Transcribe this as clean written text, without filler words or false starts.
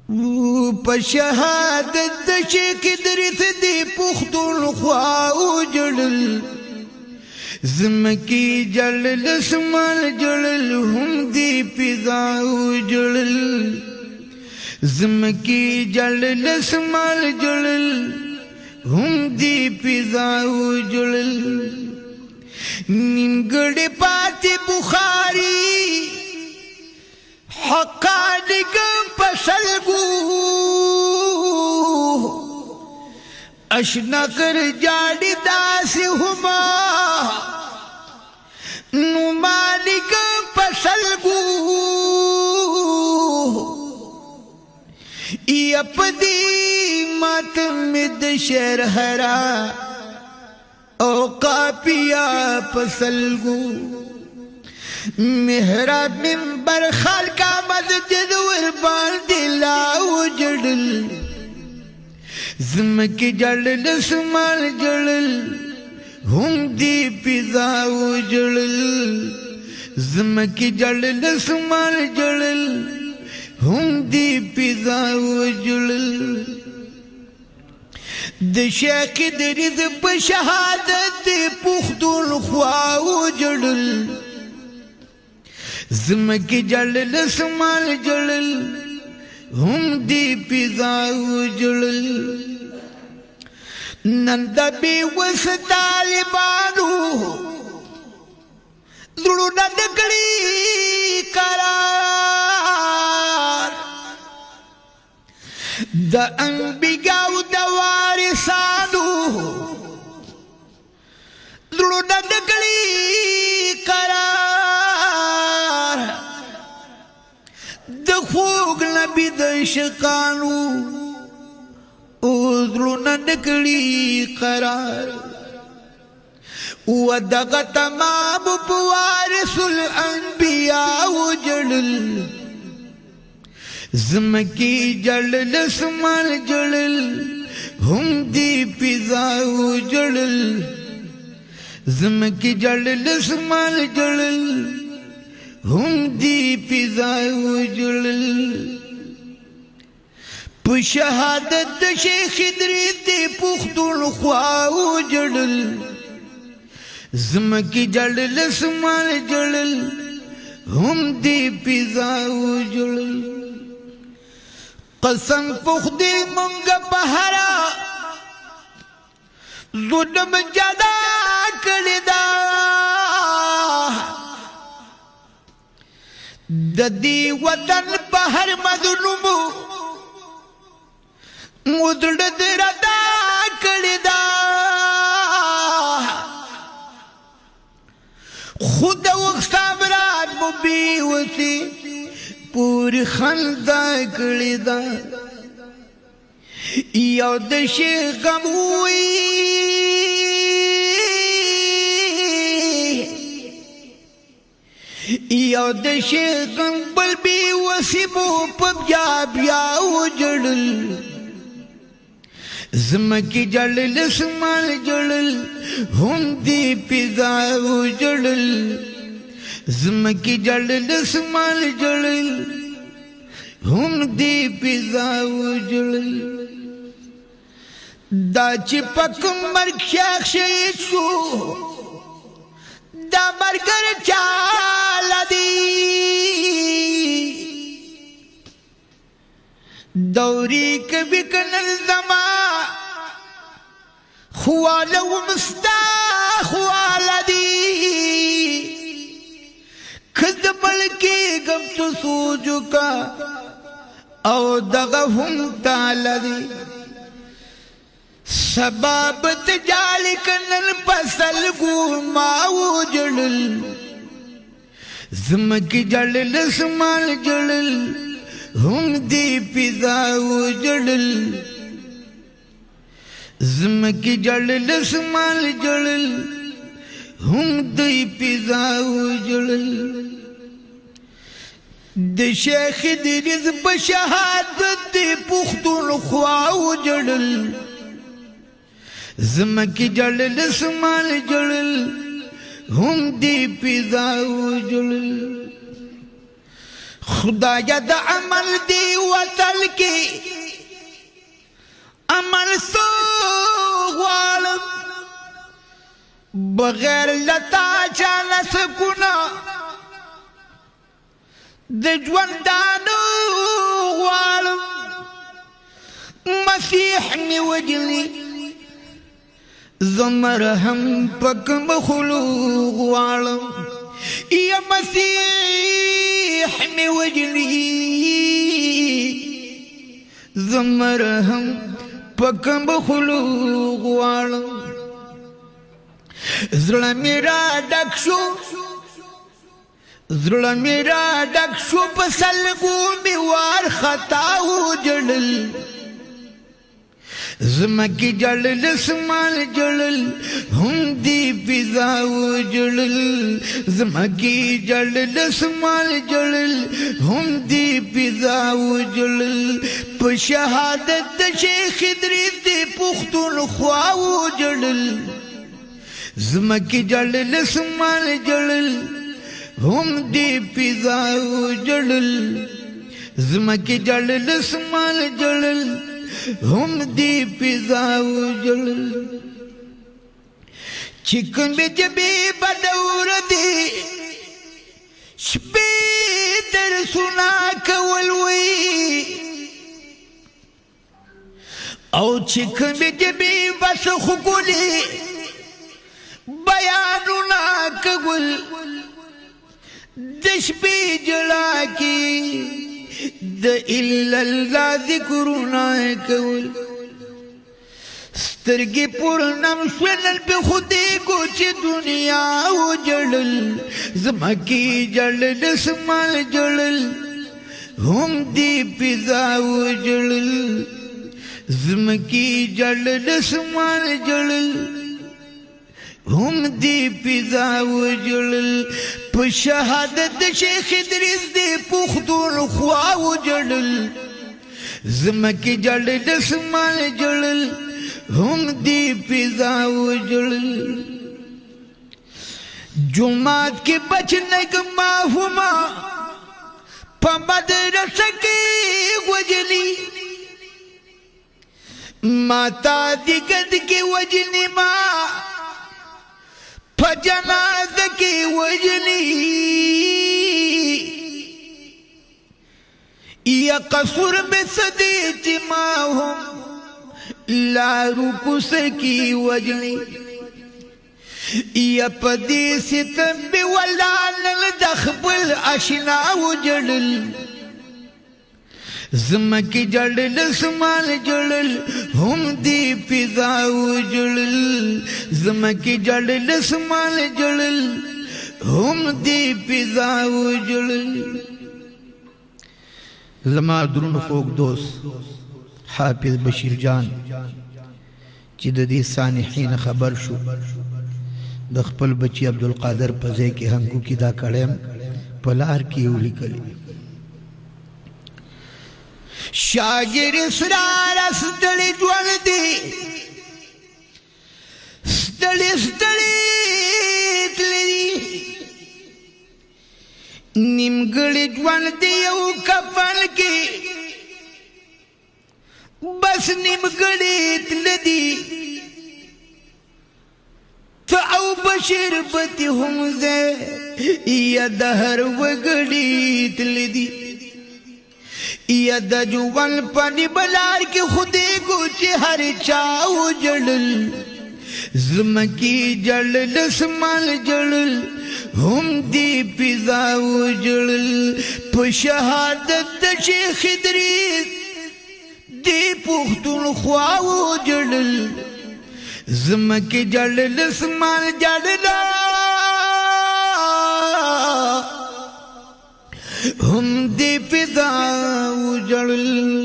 په شهادت د شیخ ادریس دی پښتونخوا وجړل زمکی جړل اسمان جړل هم دی فضا وجړل زمکی جړل اسمان جړل هم دی فضا وجړل نیمګړې پاتې بخاری حقانق پسلگو اشنا کر جاڑی داس ہما نمالک پسلگو یپدی ماتمد شرحرا او قاپیا پسلگو محراب منبر خالقا مسجد وربان دلا وجڑل زمکی جڑل اسمان جڑل هم دی فضا وجڑل زمکی جڑل اسمان جڑل هم دی فضا وجڑل د شیخ ادریس په شهادت پښتونخوا وجړل زمکی جړل اسمان جړل هم دی فضا وجړل نن د بی وس طالبانو زړونه نکړي قرار د انبیاء د وارثانو زړونه نکړي قرار د خوږ نبی د عشقانو زړونه نکړي قرار ودغه تمام په وارث الانبیاء وجړل زمکی جړل اسمان جړل هم دی فضا وجړل زمکی جړل اسمان جړل هم دی فضا وجړل په شهادت د شیخ ادریس دی پښتونخوا وجړل زمکی جړل اسمان جړل هم دی فضا وجړل قسم پخدی منگا پہرا ظلم جدا کړی دا د دې وطن بهر مظلوم مدړ دردا کړی دا خود وختامرات مو بي وسی پوری خندا کړی دا یو د شیخ غم وی یو د شیخ غم بل بی وسیبو په بیا وجړل زمکی جړل اسمان جړل هم دی فضا وجړل زمکی جړل اسمان جړل هم دی فضا وجړل دا چې پک مرګ شیخ شهید شو دا مرګر چاله دی دوری کبھی کنل زما خواله ومستا خواله دی خد بلکی گم تو سوجو کا او دغه هم تعالی دی سبب تجال کنن پسل گو ما وجړل زمکی جړل اسمان جړل هم دی فضا وجړل زمکی جړل اسمان جړل هم دی فضا وجړل د شیخ ادریس په شهادت پښتونخوا وجړل زمکی جړل اسمان جړل هم دی فضا وجړل خدایا د عمل دی وتل کې عمل سو غوالم بغیر لتا چاله سکونا د ژوندانو غوالم مسیح می وجلی زمرهم پک مخلوق غوالم یا مسیح می وجلی زمرهم پک مخلوق غوالم زړه میرا ډک شو زړه میرا ډک شو په سلګو می وار خطا وجړل زمکی جړل سمال جړل هم دی فضا وجړل زمکی جړل سمال جړل هم دی فضا وجړل په شهادت د شیخ ادریس دی پختون خوا وجړل زمکی جړل سمال جړل هم دی فضا وجړل زمکی جړل سمال جړل هم دی فضا وجړل چکن به جبی بدور دی شپې در سنا کول وی او چکن به جبی بس خکولی بیانونا کول دشبی جلا کی د الا الله ذکرنا کول سترګې پورنم شولل په خودي کو چې دنیا وجړل زمکی جړل سمال جړل هم دی فضا وجړل زمکی جړل سمال جړل هم دی فضا وجړل په شهادت شیخ ادریس دی پختون خوا وجړل زمکی جړل سمال جړل هم دی فضا وجړل جمعات کې بچ نګما هما په مدرسه کې وجلی ماتا دیګد کې وجلی ما فجنازه کی وجلی یا قصور بصدیت ما هم لارو کس کی وجلی یا پدی ستم بی ولانل دخبل اشنا وجلل زمکی جړل سمال جړل هم دی فضا وجړل زمکی جړل سمال جړل هم دی فضا وجړل زما درون خوږ دوست حافظ بشیر جان چې د دې سانحین خبر شو د خپل بچی عبدالقادر په ځای کې هنګو کې دا کړم په لار کې ولیکل شاگیر اسرار ستړي ژوند دی ستړي ستړي تللی نیمګړی ژوند دی یو کفن کې بس نیمګړی تللی ته او بشیر پتی هم زه یا د هر وګړي تللی یا د جوان پانی بلار کی خودی کو چی ہر چاو جڑل زمکی جڑل سمال جڑل هم دی پیزاو جڑل پا شہادت شیخ ادریس دی پختون خواو جڑل زمکی جڑل سمال جڑل هم دی فضا وجړل